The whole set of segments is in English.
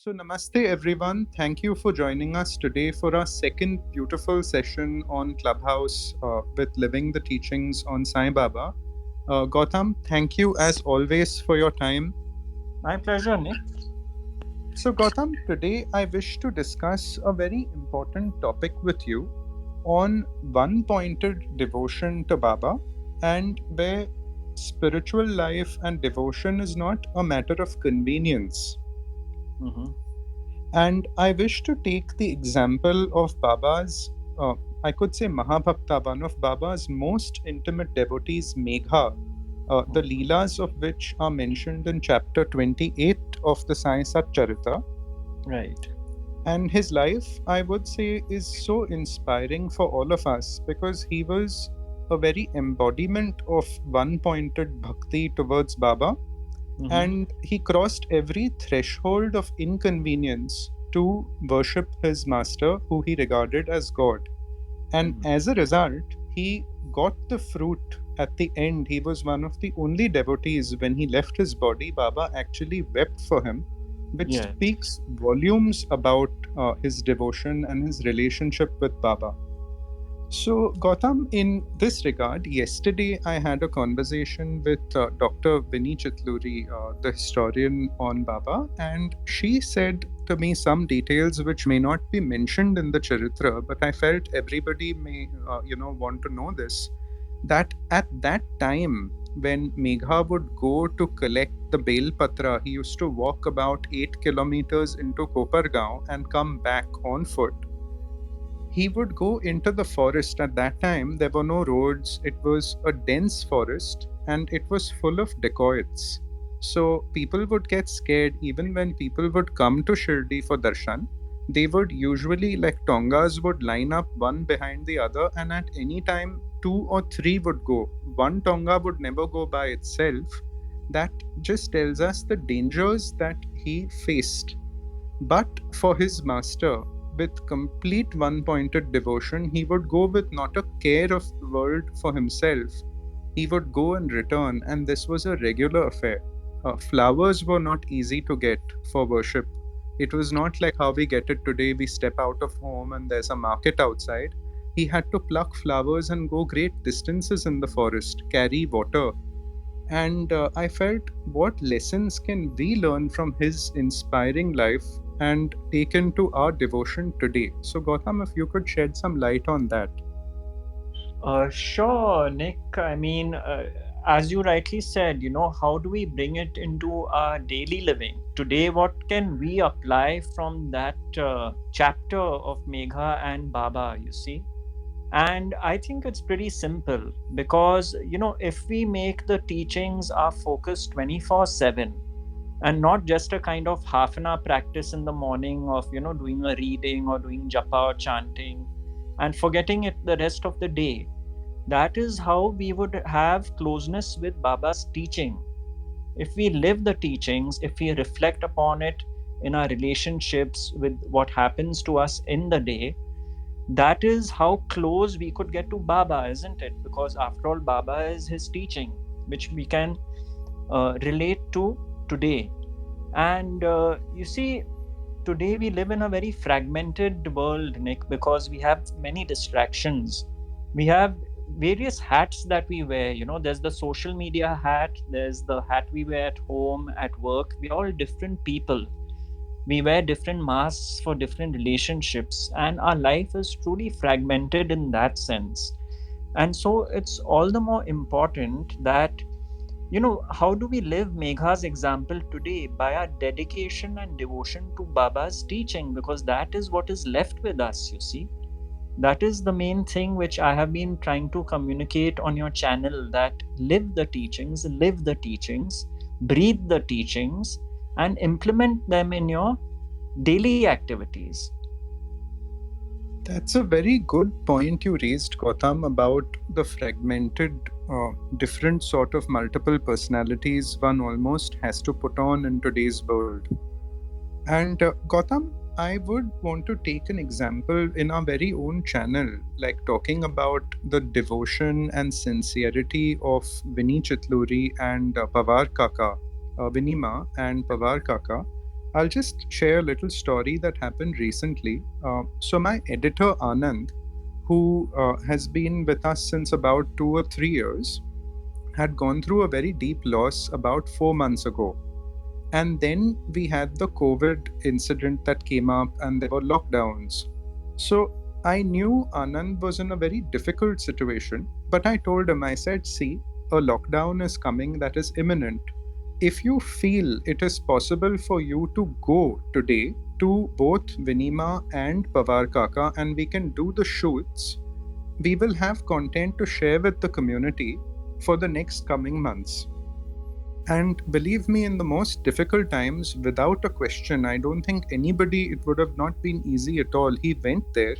So, namaste everyone. Thank you for joining us today for our second beautiful session on Clubhouse with Living the Teachings on Sai Baba. Gautam, thank you as always for your time. My pleasure, Nick. So, Gautam, today I wish to discuss a very important topic with you on one pointed devotion to Baba, and where spiritual life and devotion is not a matter of convenience. Mm-hmm. And I wish to take the example of Baba's, I could say Mahabhakta, one of Baba's most intimate devotees, Megha, the leelas of which are mentioned in chapter 28 of the Sai Satcharita. Right. And his life, I would say, is so inspiring for all of us because he was a very embodiment of one pointed bhakti towards Baba, Mm-hmm. and he crossed every threshold of inconvenience to worship his master, who he regarded as God. And Mm-hmm. as a result, he got the fruit at the end. He was one of the only devotees when he left his body. Baba actually wept for him, which Yeah. speaks volumes about his devotion and his relationship with Baba. So, Gautam, in this regard, yesterday I had a conversation with Dr. Vinnyji, the historian on Baba, and she said to me some details which may not be mentioned in the Charitra, but I felt everybody may, want to know this. That at that time, when Megha would go to collect the Bel Patra, he used to walk about 8 kilometers into Kopargaon and come back on foot. He would go into the forest. At that time there were no roads, it was a dense forest and it was full of dacoits. So people would get scared even when people would come to Shirdi for darshan. They would usually, like tongas, would line up one behind the other, and at any time two or three would go. One tonga would never go by itself. That just tells us the dangers that he faced. But for his master, with complete one pointed devotion, he would go with not a care of the world for himself. He would go and return, and this was a regular affair. Flowers were not easy to get for worship. It was not like how we get it today. We step out of home and there's a market outside. He had to pluck flowers and go great distances in the forest, carry water. And I felt, what lessons can we learn from his inspiring life and take into our devotion today? So, Gautam, if you could shed some light on that. Sure, Nick. As you rightly said, how do we bring it into our daily living? Today, what can we apply from that chapter of Megha and Baba, you see? And I think it's pretty simple because, if we make the teachings our focus 24/7 and not just a kind of half an hour practice in the morning of, doing a reading or doing japa or chanting and forgetting it the rest of the day, that is how we would have closeness with Baba's teaching. If we live the teachings, if we reflect upon it in our relationships with what happens to us in the day, that is how close we could get to Baba, isn't it? Because after all, Baba is his teaching, which we can relate to today. And you see, today we live in a very fragmented world, Nick, because we have many distractions. We have various hats that we wear. There's the social media hat, there's the hat we wear at home, at work. We're all different people. We wear different masks for different relationships, and our life is truly fragmented in that sense. And so it's all the more important that, how do we live Megha's example today? By our dedication and devotion to Baba's teaching, because that is what is left with us, you see. That is the main thing which I have been trying to communicate on your channel, that live the teachings, breathe the teachings, and implement them in your daily activities. That's a very good point you raised, Gautam, about the fragmented, different sort of multiple personalities one almost has to put on in today's world. And Gautam, I would want to take an example in our very own channel, like talking about the devotion and sincerity of Vinny Chitluri and Pavar Kaka, Vinima and Pavar Kaka. I'll just share a little story that happened recently. So, my editor Anand, who has been with us since about 2 or 3 years, had gone through a very deep loss about 4 months ago. And then we had the COVID incident that came up, and there were lockdowns. So I knew Anand was in a very difficult situation, but I told him, I said, see, a lockdown is coming that is imminent. If you feel it is possible for you to go today to both Vinima and Pavar Kaka and we can do the shoots, we will have content to share with the community for the next coming months. And believe me, in the most difficult times, without a question, I don't think anybody, it would have not been easy at all. He went there,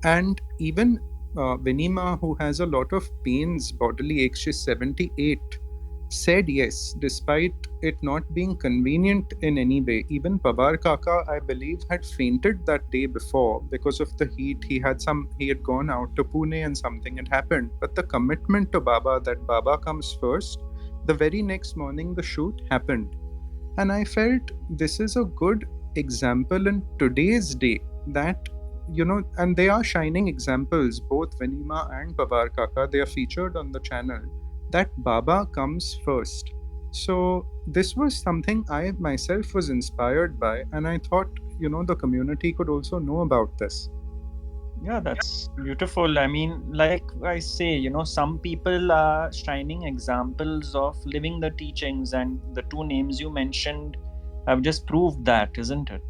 and even Vinima, who has a lot of pains, bodily aches, she's 78, said yes, despite it not being convenient in any way. Even Pavar Kaka, I believe, had fainted that day before because of the heat. He had gone out to Pune and something had happened. But the commitment to Baba, that Baba comes first, the very next morning the shoot happened. And I felt this is a good example in today's day that, and they are shining examples, both Vinima and Pavar Kaka, they are featured on the channel, that Baba comes first. So this was something I myself was inspired by, and I thought, the community could also know about this. Yeah, that's beautiful. I mean, like I say, some people are shining examples of living the teachings, and the two names you mentioned have just proved that, isn't it?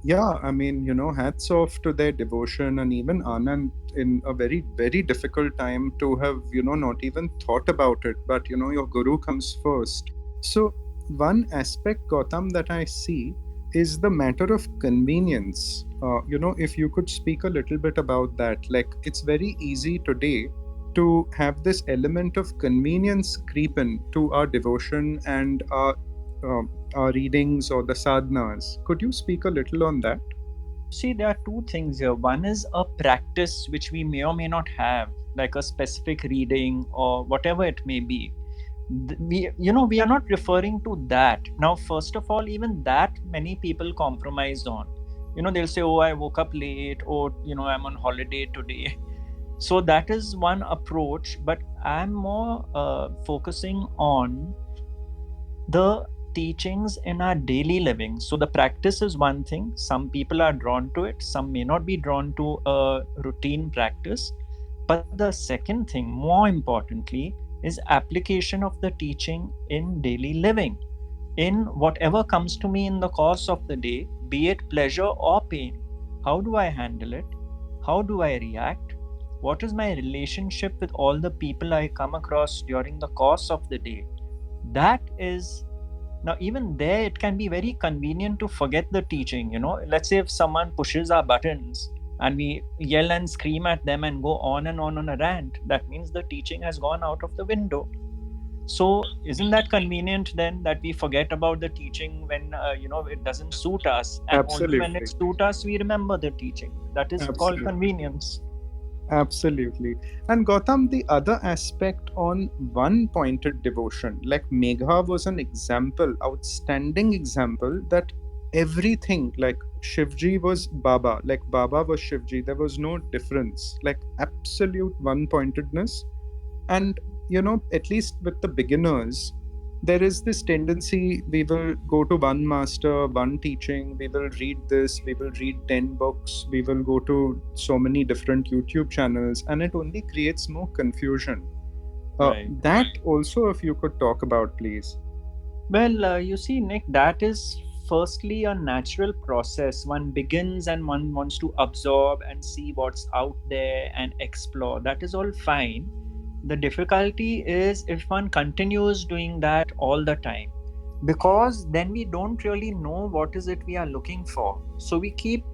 Yeah, I mean, hats off to their devotion, and even Anand in a very, very difficult time to have, not even thought about it, but, your guru comes first. So, one aspect, Gautam, that I see is the matter of convenience. If you could speak a little bit about that, like it's very easy today to have this element of convenience creep in to our devotion and uh, our readings or the sadhanas. Could you speak a little on that? See, there are two things here. One is a practice which we may or may not have, like a specific reading or whatever it may be. We are not referring to that. Now, first of all, even that many people compromise on. They'll say, oh, I woke up late, or, I'm on holiday today. So that is one approach, but I'm more focusing on the teachings in our daily living. So the practice is one thing. Some people are drawn to it, some may not be drawn to a routine practice. But the second thing, more importantly, is application of the teaching in daily living. In whatever comes to me in the course of the day, be it pleasure or pain, how do I handle it? How do I react? What is my relationship with all the people I come across during the course of the day? That is, now even there it can be very convenient to forget the teaching. Let's say if someone pushes our buttons and we yell and scream at them and go on a rant, that means the teaching has gone out of the window. So isn't that convenient then, that we forget about the teaching when it doesn't suit us, and only when it Absolutely. suits us we remember the teaching? That is called Absolutely. convenience. Absolutely. And Gautam, the other aspect on one pointed devotion, like Megha was an example, outstanding example that everything, like Shivji was Baba, like Baba was Shivji, there was no difference, like absolute one pointedness. And, at least with the beginners, there is this tendency we will go to one master, one teaching, we will read this, we will read 10 books, we will go to so many different YouTube channels, and it only creates more confusion. Right. That also, if you could talk about, please. Well, you see, Nick, that is firstly a natural process. One begins and one wants to absorb and see what's out there and explore. That is all fine. The difficulty is if one continues doing that all the time, because then we don't really know what is it we are looking for. So we keep,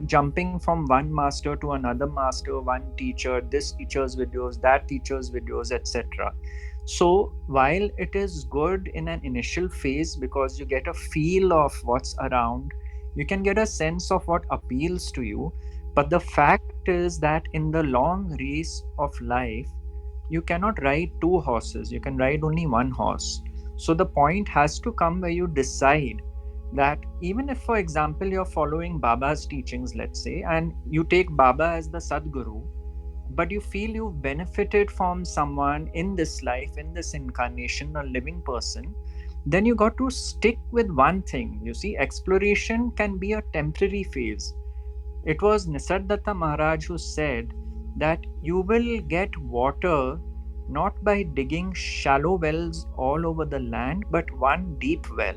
jumping from one master to another master, one teacher, this teacher's videos, that teacher's videos, etc. So while it is good in an initial phase because you get a feel of what's around, you can get a sense of what appeals to you. But the fact is that in the long race of life, you cannot ride two horses, you can ride only one horse. So the point has to come where you decide That even if, for example, you're following Baba's teachings, let's say, and you take Baba as the Sadguru, but you feel you've benefited from someone in this life, in this incarnation, a living person, then you got to stick with one thing. You see, exploration can be a temporary phase. It was Nisargadatta Maharaj who said that you will get water not by digging shallow wells all over the land, but one deep well.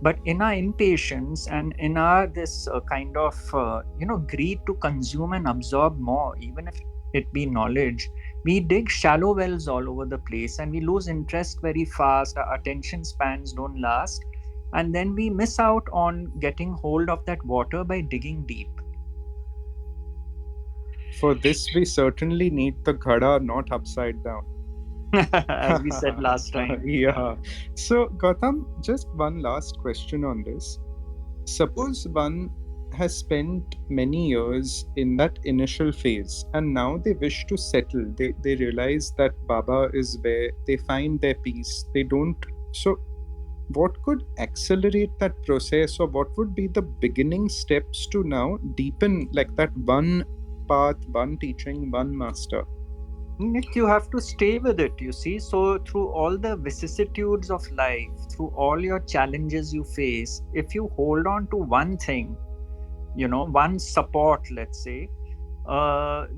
But in our impatience and in our this kind of greed to consume and absorb more, even if it be knowledge, we dig shallow wells all over the place and we lose interest very fast. Our attention spans don't last, and then we miss out on getting hold of that water by digging deep. For this, we certainly need the ghada not upside down. As we said last time. Yeah. So, Gautam, just one last question on this. Suppose one has spent many years in that initial phase and now they wish to settle. They realize that Baba is where they find their peace. They don't. So, what could accelerate that process, or what would be the beginning steps to now deepen like that one path, one teaching, one master? Nick, you have to stay with it, you see. So, through all the vicissitudes of life, through all your challenges you face, if you hold on to one thing, one support, let's say,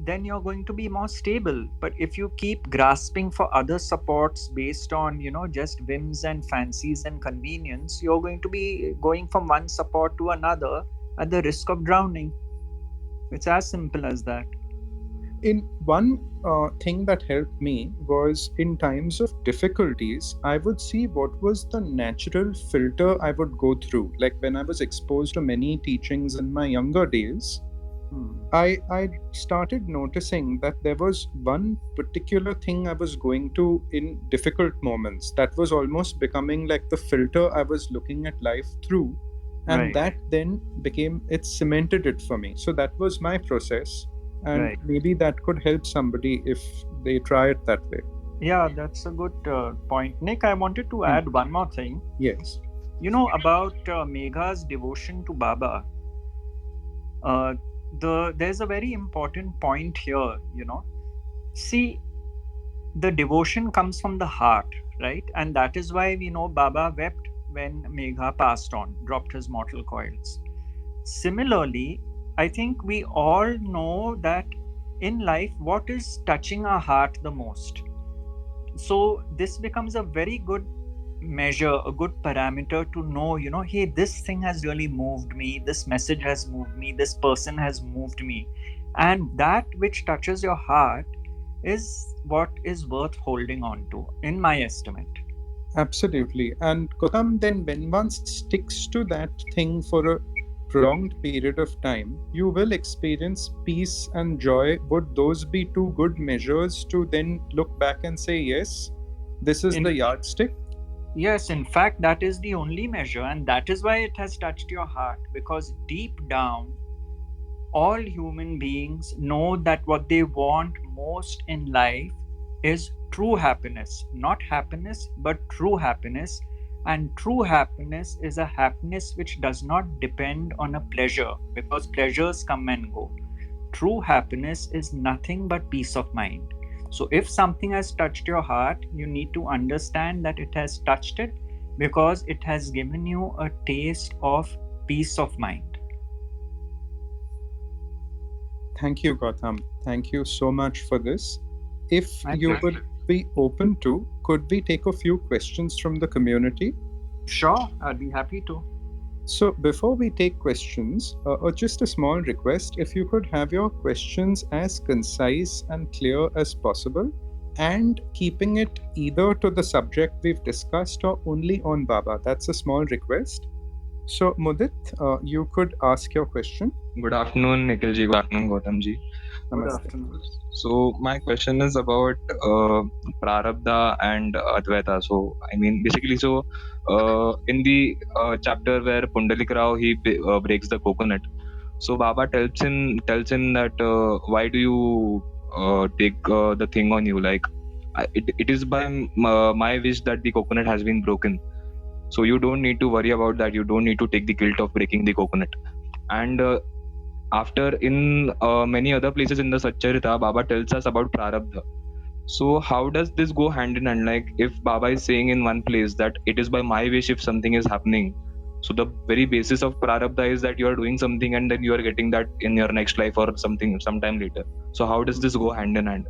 then you're going to be more stable. But if you keep grasping for other supports based on, just whims and fancies and convenience, you're going to be going from one support to another at the risk of drowning. It's as simple as that. In one thing that helped me was in times of difficulties, I would see what was the natural filter I would go through. Like when I was exposed to many teachings in my younger days, I started noticing that there was one particular thing I was going to in difficult moments that was almost becoming like the filter I was looking at life through. And Right. that then it cemented it for me. So that was my process. And Right. maybe that could help somebody if they try it that way. Yeah, that's a good point. Nick, I wanted to add one more thing. Yes. About Megha's devotion to Baba. There's a very important point here. See, the devotion comes from the heart, right? And that is why we know Baba wept when Megha passed on, dropped his mortal coils. Similarly, I think we all know that in life, what is touching our heart the most? So this becomes a very good measure, a good parameter to know, hey, this thing has really moved me, this message has moved me, this person has moved me. And that which touches your heart is what is worth holding on to, in my estimate. Absolutely. And Gautam, then when one sticks to that thing for a prolonged period of time, you will experience peace and joy. Would those be two good measures to then look back and say, yes, this is the yardstick? Yes, in fact, that is the only measure, and that is why it has touched your heart, because deep down, all human beings know that what they want most in life is true happiness. Not happiness, but true happiness. And true happiness is a happiness which does not depend on a pleasure, because pleasures come and go. True happiness is nothing but peace of mind. So if something has touched your heart, you need to understand that it has touched it because it has given you a taste of peace of mind. Thank you, Gautam. Thank you so much for this. If you would be open to, could we take a few questions from the community? Sure, I'd be happy to. So before we take questions, or just a small request, if you could have your questions as concise and clear as possible, and keeping it either to the subject we've discussed or only on Baba. That's a small request. So Mudit, you could ask your question. Good afternoon, Nikhilji. Good afternoon, Gautamji. Good afternoon. So my question is about Prarabdha and Advaita. So I mean, basically, in the chapter where Pundalik Rao breaks the coconut, so Baba tells him that why do you take the thing on you? Like it is by my wish that the coconut has been broken. So you don't need to worry about that. You don't need to take the guilt of breaking the coconut. And after in many other places in the Satcharita, Baba tells us about Prarabdha. So how does this go hand in hand? Like if Baba is saying in one place that it is by my wish if something is happening, so the very basis of Prarabdha is that you are doing something and then you are getting that in your next life or something sometime later. So how does this go hand in hand?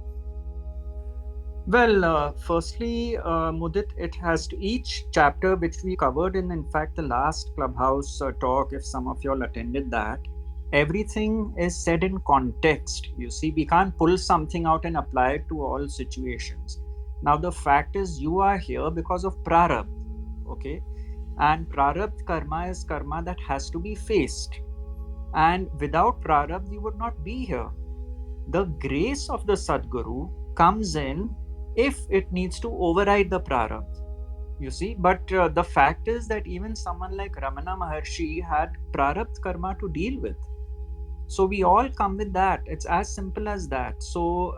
Well, firstly, Mudit, it has to each chapter which we covered in fact, the last Clubhouse talk, if some of you all attended that, everything is said in context. You see, we can't pull something out and apply it to all situations. Now, the fact is, you are here because of Prarabdha, okay? And Prarabdha karma is karma that has to be faced. And without Prarabdha, you would not be here. The grace of the Sadguru comes in if it needs to override the Prarabdha. You see, but the fact is that even someone like Ramana Maharshi had Prarabdha karma to deal with. So we all come with that. It's as simple as that. So,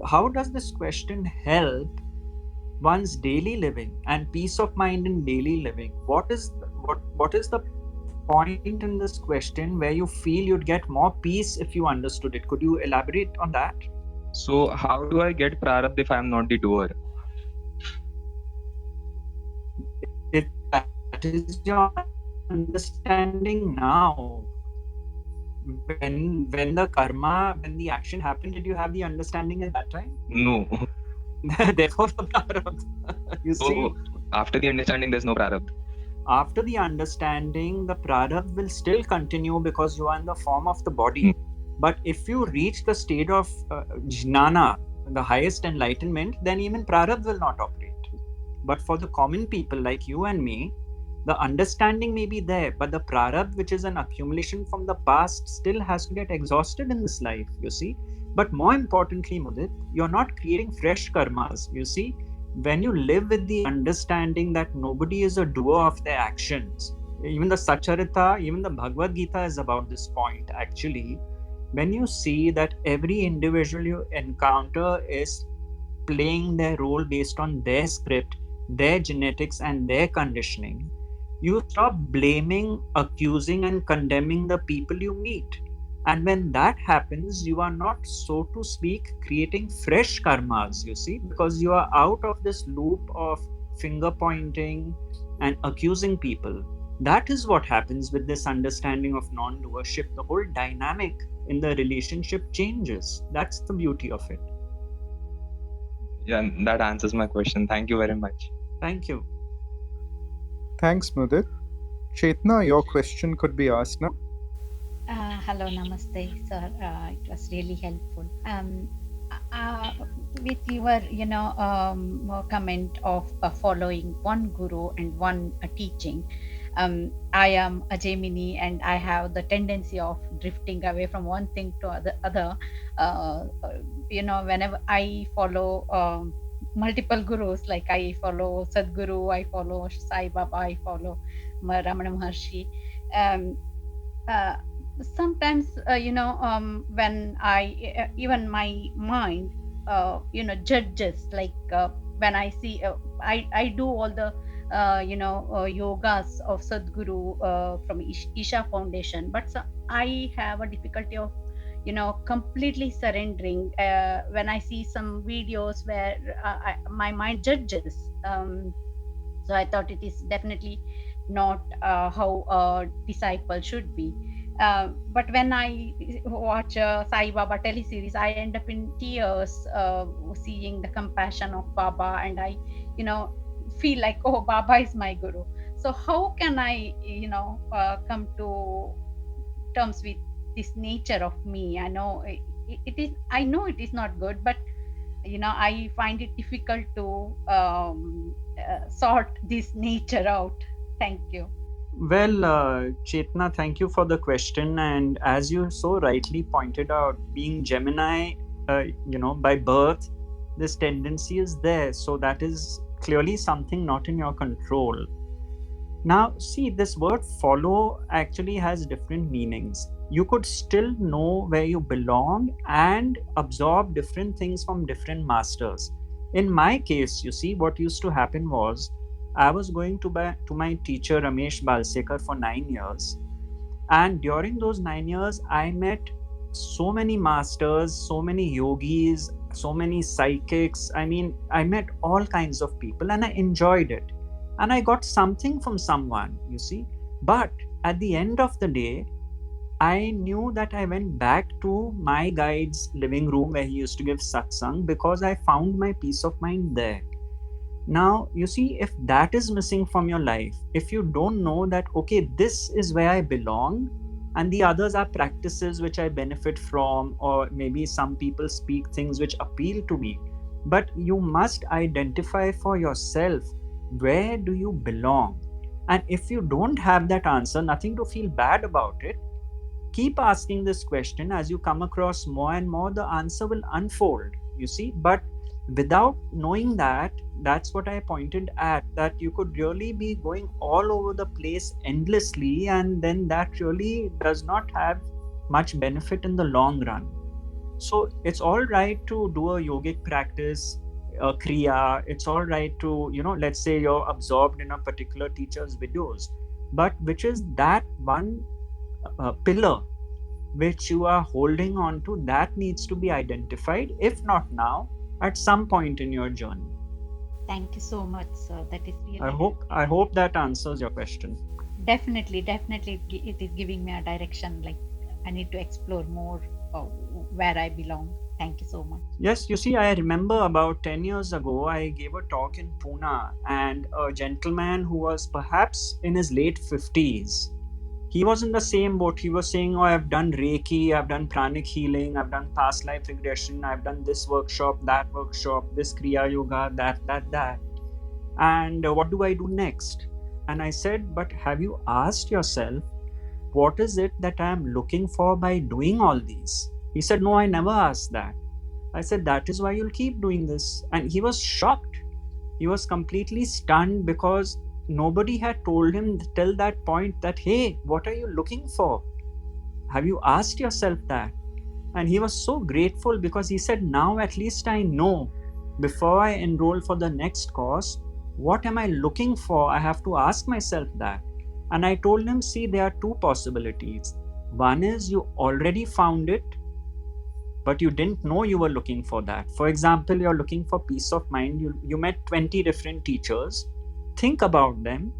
how does this question help one's daily living and peace of mind in daily living? What is the point in this question where you feel you'd get more peace if you understood it? Could you elaborate on that? So how do I get Prarabdha if I am not the doer? That is your understanding now. When the karma, when the action happened, did you have the understanding at that time? No. Therefore, the Prarabdha. You see, after the understanding, there's no Prarabdha. After the understanding, the Prarabdha will still continue because you are in the form of the body. But if you reach the state of jnana, the highest enlightenment, then even Prarabdha will not operate. But for the common people like you and me, the understanding may be there, but the Prarabdha, which is an accumulation from the past, still has to get exhausted in this life, you see. But more importantly, Mudit, you're not creating fresh karmas, you see. When you live with the understanding that nobody is a doer of their actions, even the Satcharita, even the Bhagavad Gita is about this point actually. When you see that every individual you encounter is playing their role based on their script, their genetics, and their conditioning, you stop blaming, accusing, and condemning the people you meet. And when that happens, you are not, so to speak, creating fresh karmas, you see, because you are out of this loop of finger pointing and accusing people. That is what happens with this understanding of non-doership. The whole dynamic in the relationship changes. That's the beauty of it. Yeah, that answers my question. Thank you very much. Thank you. Thanks, Mudit. Chetna, your question could be asked now. Hello, namaste, sir. It was really helpful. With your, comment of following one guru and one teaching, I am a Gemini and I have the tendency of drifting away from one thing to the other. Whenever I follow multiple gurus, like I follow Sadguru, I follow Sai Baba, I follow Ramana Maharshi. Sometimes when I even my mind judges, like when I see I do all the yogas of Sadguru from Isha Foundation, but I have a difficulty of completely surrendering when I see some videos where my mind judges. So I thought it is definitely not how a disciple should be. But when I watch Sai Baba teleseries, I end up in tears seeing the compassion of Baba, and I, feel like, oh, Baba is my guru. So how can I, come to terms with this nature of me? I know it is. I know it is not good, but I find it difficult to sort this nature out. Thank you. Well, Chetna, thank you for the question. And as you so rightly pointed out, being Gemini, by birth, this tendency is there. So that is clearly something not in your control. Now, see, this word follow actually has different meanings. You could still know where you belong and absorb different things from different masters. In my case, you see, what used to happen was I was going to my teacher Ramesh Balsekar for 9 years, and during those 9 years I met so many masters, so many yogis, so many psychics. I mean, I met all kinds of people and I enjoyed it, and I got something from someone, you see. But at the end of the day, I knew that I went back to my guide's living room where he used to give satsang, because I found my peace of mind there. Now, you see, if that is missing from your life, if you don't know that, okay, this is where I belong, and the others are practices which I benefit from, or maybe some people speak things which appeal to me, but you must identify for yourself, where do you belong? And if you don't have that answer, nothing to feel bad about it. Keep asking this question. As you come across more and more, the answer will unfold, you see. But without knowing that, that's what I pointed at, that you could really be going all over the place endlessly, and then that really does not have much benefit in the long run. So it's all right to do a yogic practice, a kriya. It's all right to, let's say you're absorbed in a particular teacher's videos, but which is that one pillar which you are holding on to, that needs to be identified, if not now, at some point in your journey. Thank you so much, sir. That is really. I hope that answers your question. Definitely, it is giving me a direction. Like I need to explore more where I belong. Thank you so much. Yes, you see, I remember about 10 years ago, I gave a talk in Pune, and a gentleman who was perhaps in his late 50s, he was in the same boat. He was saying, oh, I've done Reiki, I've done pranic healing, I've done past life regression, I've done this workshop, this Kriya Yoga, that. And what do I do next? And I said, but have you asked yourself, what is it that I'm looking for by doing all these? He said, no, I never asked that. I said, that is why you'll keep doing this. And he was shocked. He was completely stunned, because nobody had told him till that point that, hey, what are you looking for? Have you asked yourself that? And he was so grateful, because he said, now at least I know, before I enroll for the next course, what am I looking for? I have to ask myself that. And I told him, see, there are two possibilities. One is you already found it, but you didn't know you were looking for that. For example, you're looking for peace of mind. You met 20 different teachers. Think about them.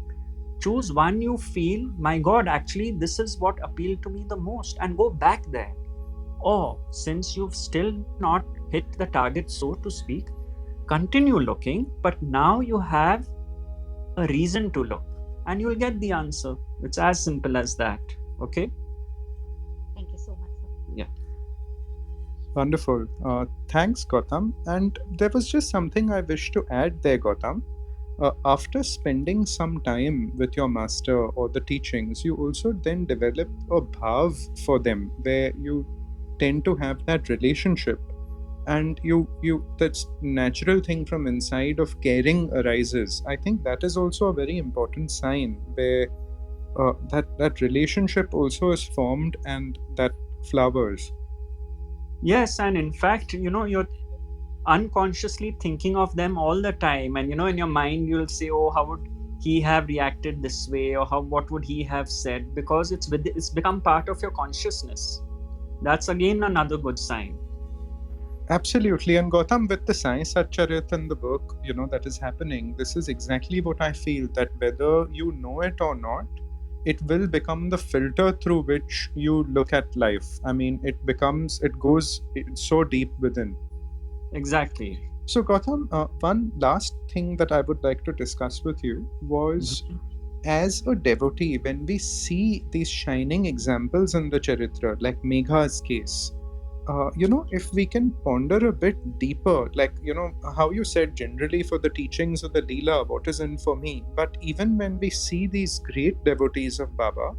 Choose one you feel, my God, actually, this is what appealed to me the most, and go back there. Or, since you've still not hit the target, so to speak, continue looking, but now you have a reason to look, and you'll get the answer. It's as simple as that. Okay? Thank you so much, sir. Yeah. Wonderful. Thanks, Gautam. And there was just something I wish to add there, Gautam. After spending some time with your master or the teachings, you also then develop a bhav for them, where you tend to have that relationship, and you that natural thing from inside of caring arises. I think that is also a very important sign, where that relationship also is formed and that flowers. Yes, and in fact, you're unconsciously thinking of them all the time, and in your mind you'll say, oh, how would he have reacted this way, or what would he have said, because it's become part of your consciousness. That's again another good sign. Absolutely. And Gautam, with the Sai Satcharit and the book, that is happening, this is exactly what I feel, that whether you know it or not, it will become the filter through which you look at life. I mean, it goes so deep within. Exactly. So Gautam, one last thing that I would like to discuss with you was, as a devotee, when we see these shining examples in the Charitra, like Megha's case, if we can ponder a bit deeper, like, how you said generally for the teachings of the leela, what is in for me, but even when we see these great devotees of Baba,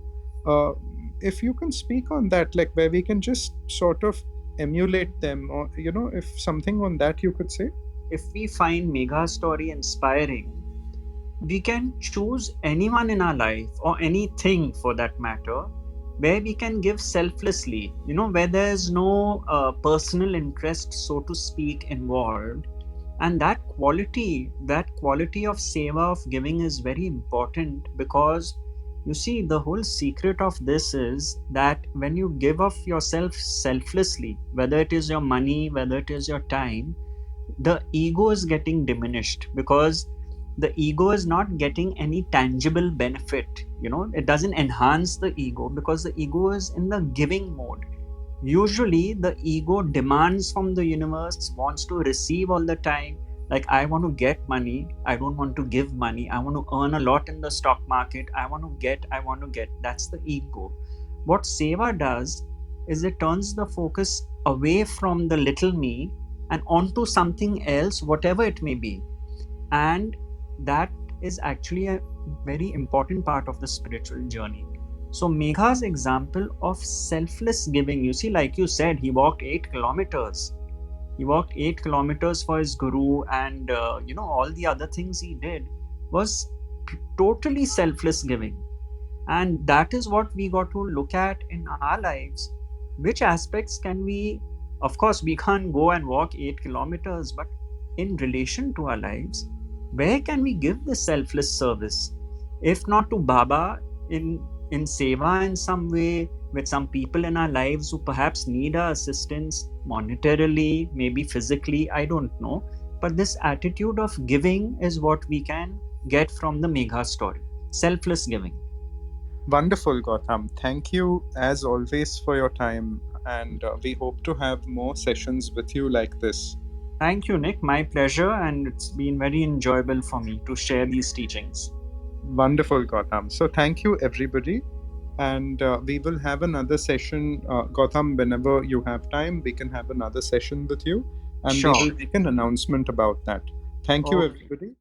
if you can speak on that, like where we can just sort of emulate them, or, if something on that you could say. If we find Megha's story inspiring, we can choose anyone in our life, or anything for that matter, where we can give selflessly, where there's no personal interest, so to speak, involved. And that quality of seva, of giving, is very important, because you see, the whole secret of this is that when you give of yourself selflessly, whether it is your money, whether it is your time, the ego is getting diminished, because the ego is not getting any tangible benefit. It doesn't enhance the ego, because the ego is in the giving mode. Usually the ego demands from the universe, wants to receive all the time. Like, I want to get money, I don't want to give money. I want to earn a lot in the stock market. I want to get. That's the ego. What seva does is it turns the focus away from the little me and onto something else, whatever it may be. And that is actually a very important part of the spiritual journey. So Megha's example of selfless giving, you see, like you said, he walked 8 kilometers. He walked 8 kilometers for his guru, and all the other things he did was totally selfless giving. And that is what we got to look at in our lives. Which aspects can we, of course, we can't go and walk 8 kilometers, but in relation to our lives, where can we give this selfless service? If not to Baba, in seva in some way, with some people in our lives who perhaps need our assistance monetarily, maybe physically, I don't know. But this attitude of giving is what we can get from the Megha story. Selfless giving. Wonderful, Gautam. Thank you as always for your time, and we hope to have more sessions with you like this. Thank you, Nick. My pleasure, and it's been very enjoyable for me to share these teachings. Wonderful, Gautam. So thank you, everybody. And we will have another session. Gautam, whenever you have time, we can have another session with you. And Sure. we will make an announcement about that. Thank you, Okay. everybody.